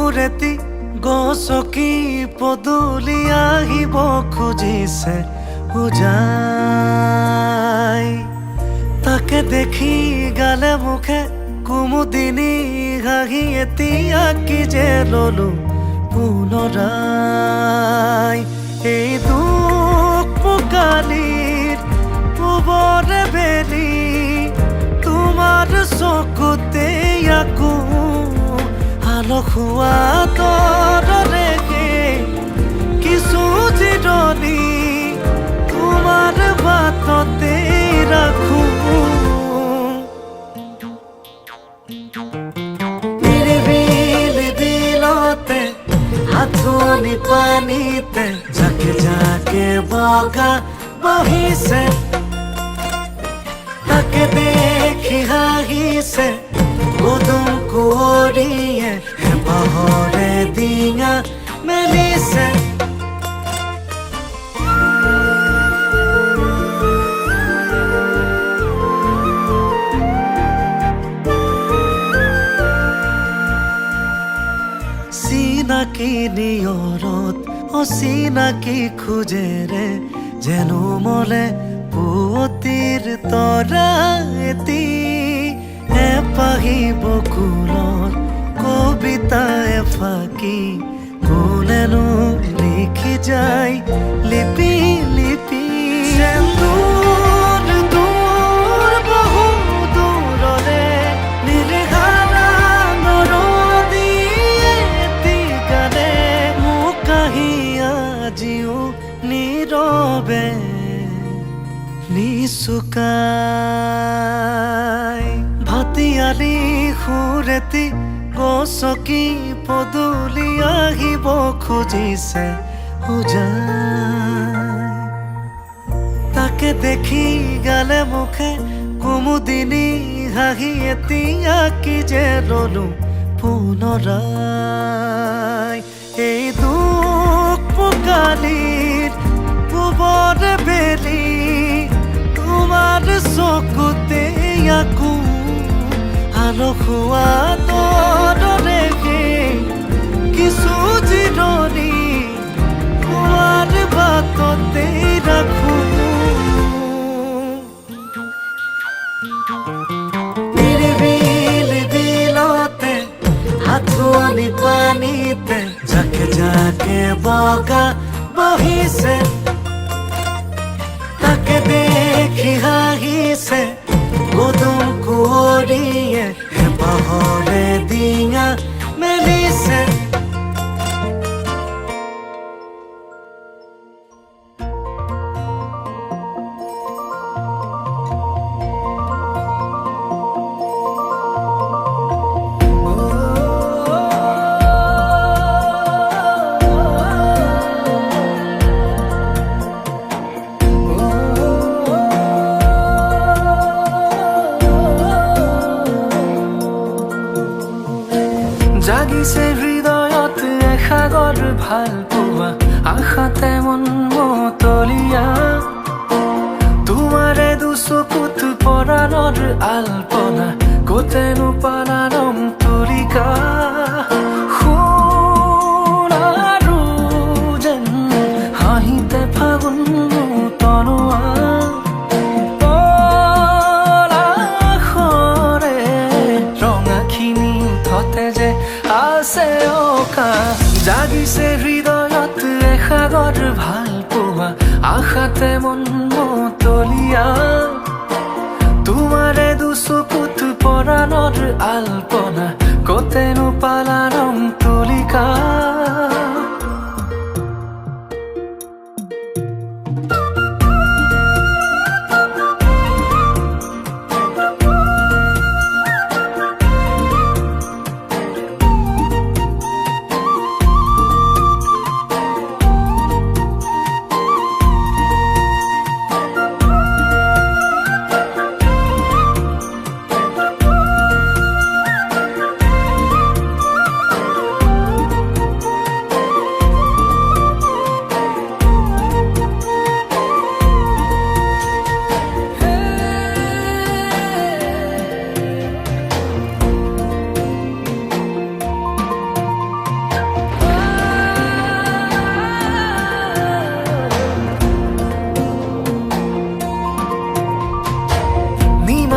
সুৰেতি গছকি পদূলি আহিব খুজিছে উজাই। তাকে দেখি গালে মুখে কুমুদিনী হাঁহি এতিয়া কি যে ললো পুনৰাই। এই দুখ মুকালিৰ পূবৰে বেলি তোমাৰ চকুতে আকৌ আলসুৱা তৰৰে কিছু জিৰণি তোমাৰ বাটতে ৰাখো। নিৰিবিলি বিলতে আঁঠুনি পানীতে জাকে জাকে বগা বহিছে। তাকে দেখি হাঁহিছে উদুম কুঁৱৰীয়ে হেঁপাহৰে ডিঙা মেলিছে। চিনাকি নিয়ৰত অচিনাকি খোজেৰে যেন মলে পুৱতিৰ তৰা এটি এপাহি বকুলৰ কবিতা এফাকি কোনেনো লিখি যায় লিপি লিপি। দূৰ দূৰ বহু দূৰৰে নিৰ্ঘাৰা নৰদীয়ে এটি গানে মোক কাহি আজিও নীৰৱে নিচুকাই। ভাটিয়ালি সুৰেতি গছকি পদূলি আহিব খুজিছে উজাই। তাকে দেখি গালে মুখে কুমুদিনী হাঁহি এতিয়া কি যে ললো পুনৰাই। এই দুখ মুকালিৰ পূবৰে বেলি তোমাৰ চকুতে আকৌ আলসুৱা তৰৰে কিছু জিৰণি তোমাৰ বাটতে ৰাখো। নিৰিবিলি বিলতে আঁঠুনি পানীতে জাকে জাকে বগা বহিছে। তাকে দেখি হাঁহিছে উদুম কুঁৱৰীয়ে হেঁপাহৰে ডিঙা মেলিছে। জাগিছে হৃদয়ত এসাগৰ ভাল পোৱা আশাতে মন মতলীয়া। তোমাৰে দুচকুত পৰাণৰ আলপনা কতেনো পালাৰম তুলিকা। সোণাৰু যেন হাঁহিতে ফাগুন তনোৱা পলাশৰে ৰঙাখিনি উঠতে যে আছে অকা। জাগিছে হৃদয়ত এসাগৰ ভাল পোৱা আশাতে মন মতলীয়া। তোমাৰে দুচকুত পৰাণৰ আলপনা কতেনো পালাৰম তুলিকা।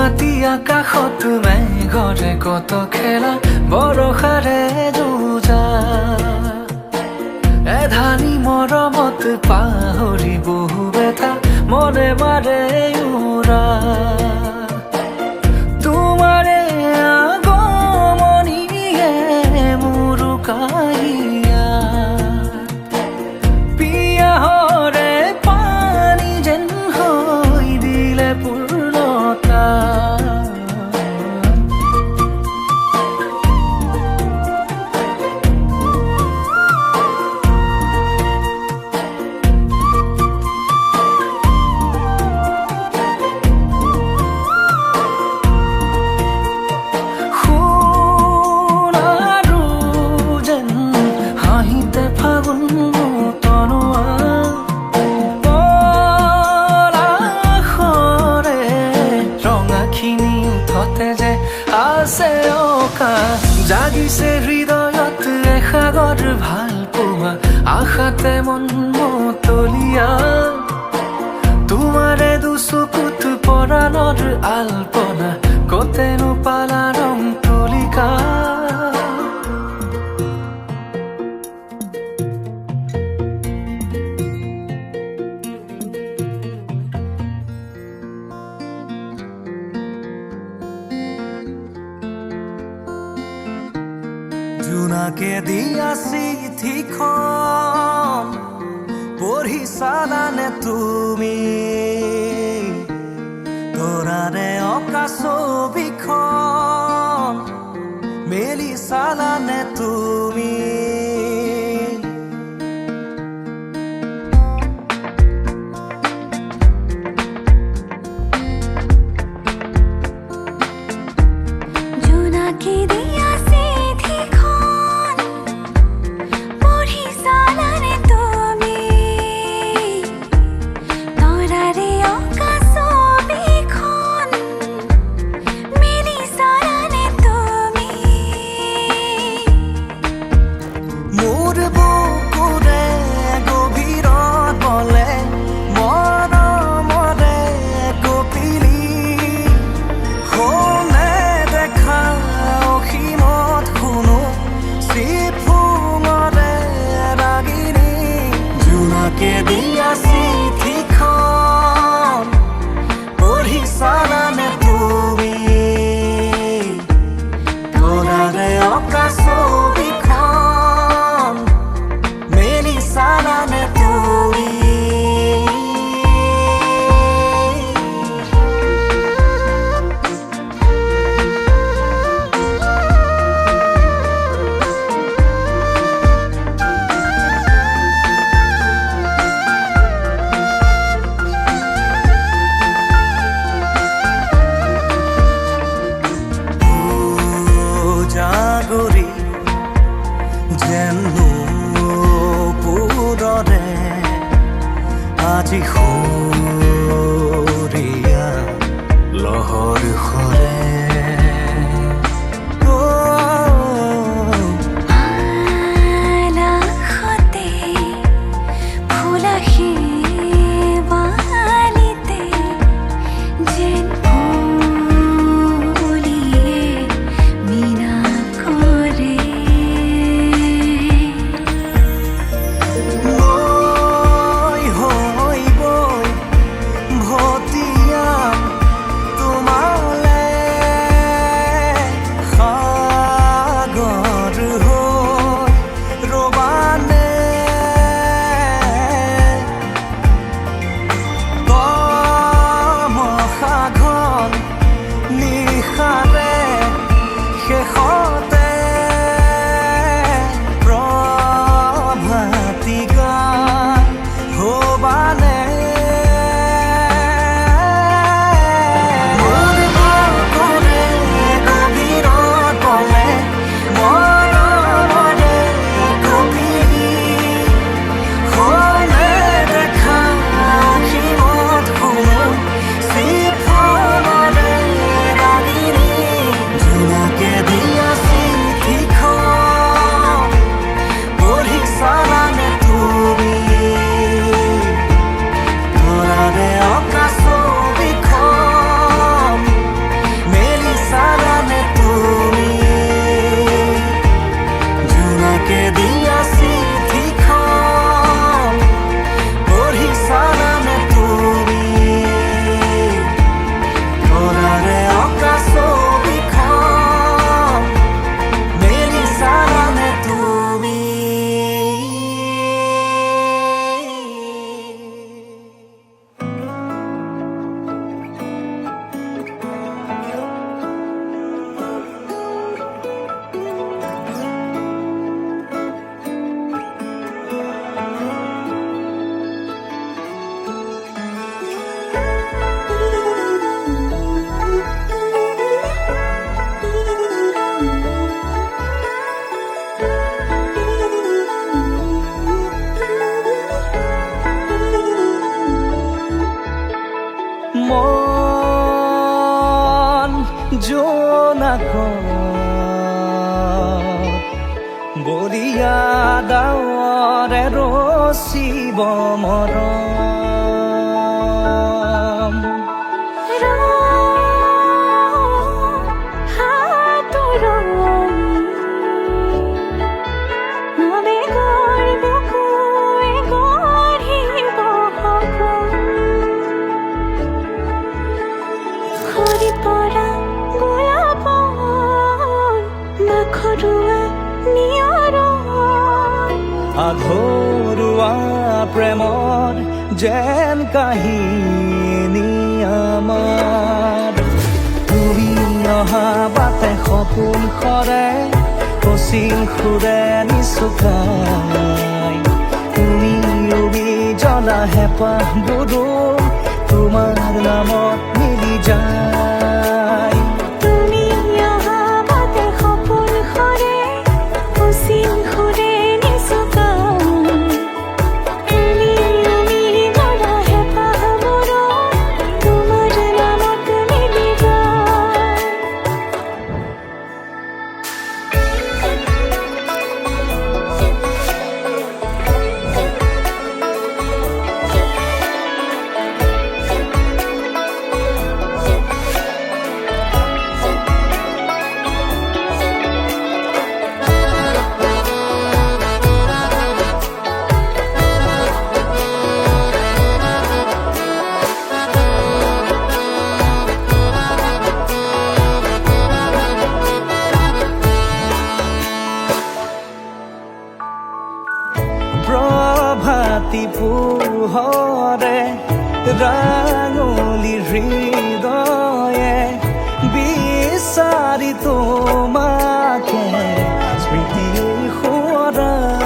মাটি আকাশত মেঘৰে কত খেলা বৰষাৰে যুঁজা এধানি মৰমত পাহৰি বহু বেথা মনে মাৰে উৰা তোমাৰে আগমনিয়ে মোৰ কাহিয়া পিয়াহৰে পানী যেন হৈ দিলে পূৰ্ণতা জাগিছে হৃদয়ত এসাগৰ ভাল পোৱা আশাতে মন মতলীয়া তোমাৰে দুচকুত পৰাণৰ আলপনা কতেনো পালা ৰং তুলিকা জোনাকে দিয়া চিঠিখন পঢ়ি চালানে তুমি তৰাৰে অঁকা ছবিখন মেলি চালানে তুমি জোনাকে দিয়া চিঠিখন পঢ়ি চালানে তুমি তৰাৰে অঁকা ছবিখন মেলি চালানে তুমি মোৰ বুকুৰে গভীৰত বলে মৰমৰে কপিলি শুনে দেখা অসীমত শুনো চিফুঙৰে ৰাগিনী জোনাকে দিয়া চিঠিখন পঢ়ি চালানে তুমি তৰাৰে অঁকা ছবিখন মেলি চালানে তুমি জাগৰি যেন পুৰৰে আজি সৰীয়া লহৰ সৰে আলাসতে ফুলাশী বালিতে যেন ফুলিয়ে মীনা কৰে হৈ বৈ ভটিয়াম তোমাৰ মন জোনাক বলিয়া ডাৱৰে ৰচিব মৰম আঘৰুৱা প্ৰেমৰ যেন কাহিনী আমাৰ তুমি অহা বাটে সপোন সৰে কচিং সুৰে নিচুকাই তুমি ৰবি জ্বলা হেঁপাহ বুদো তোমাৰ নামত মিলি যায় প্ৰভাতী পোহৰে ৰাঙলী হৃদয়ে বিচাৰি তোমাকে স্মৃতিৰ সোঁৱৰাই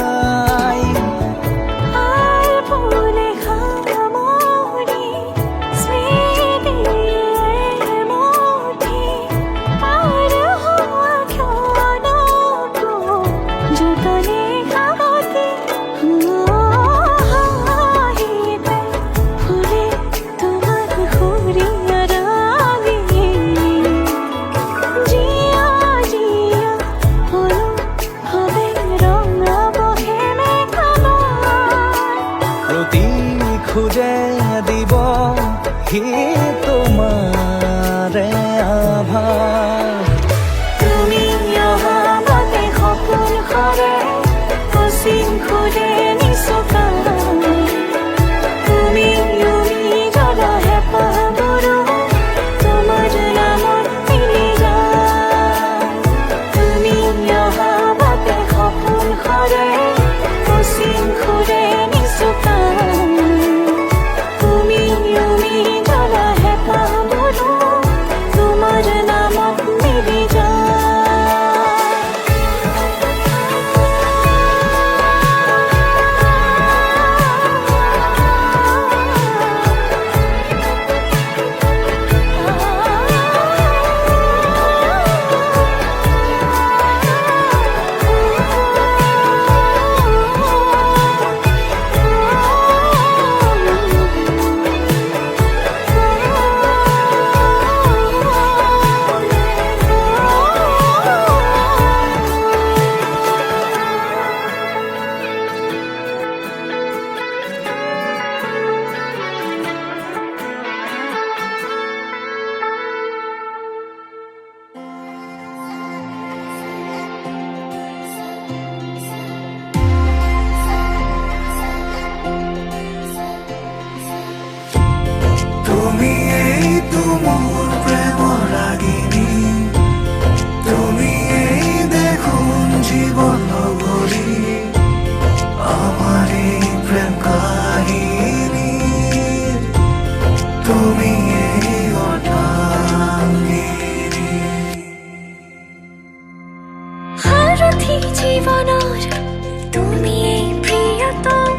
খুঁজে দিব সি তোমাৰে আভাস তুমি অহা বাটে সপোন সৰে কচিং সুৰে নিচুকাই তুমি জ্বলা হেঁপাহ বুদো তোমাৰ নামত মিলি যায় তুমি অহা বাটে সপোন সৰে কচিং সুৰে নিচুকাই জীবনৰ তুমি প্ৰিয়তম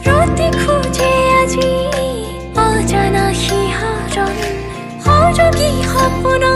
ৰাতি খুঁজে আজি অজানা শিহৰণ সৰগী সপোনৰ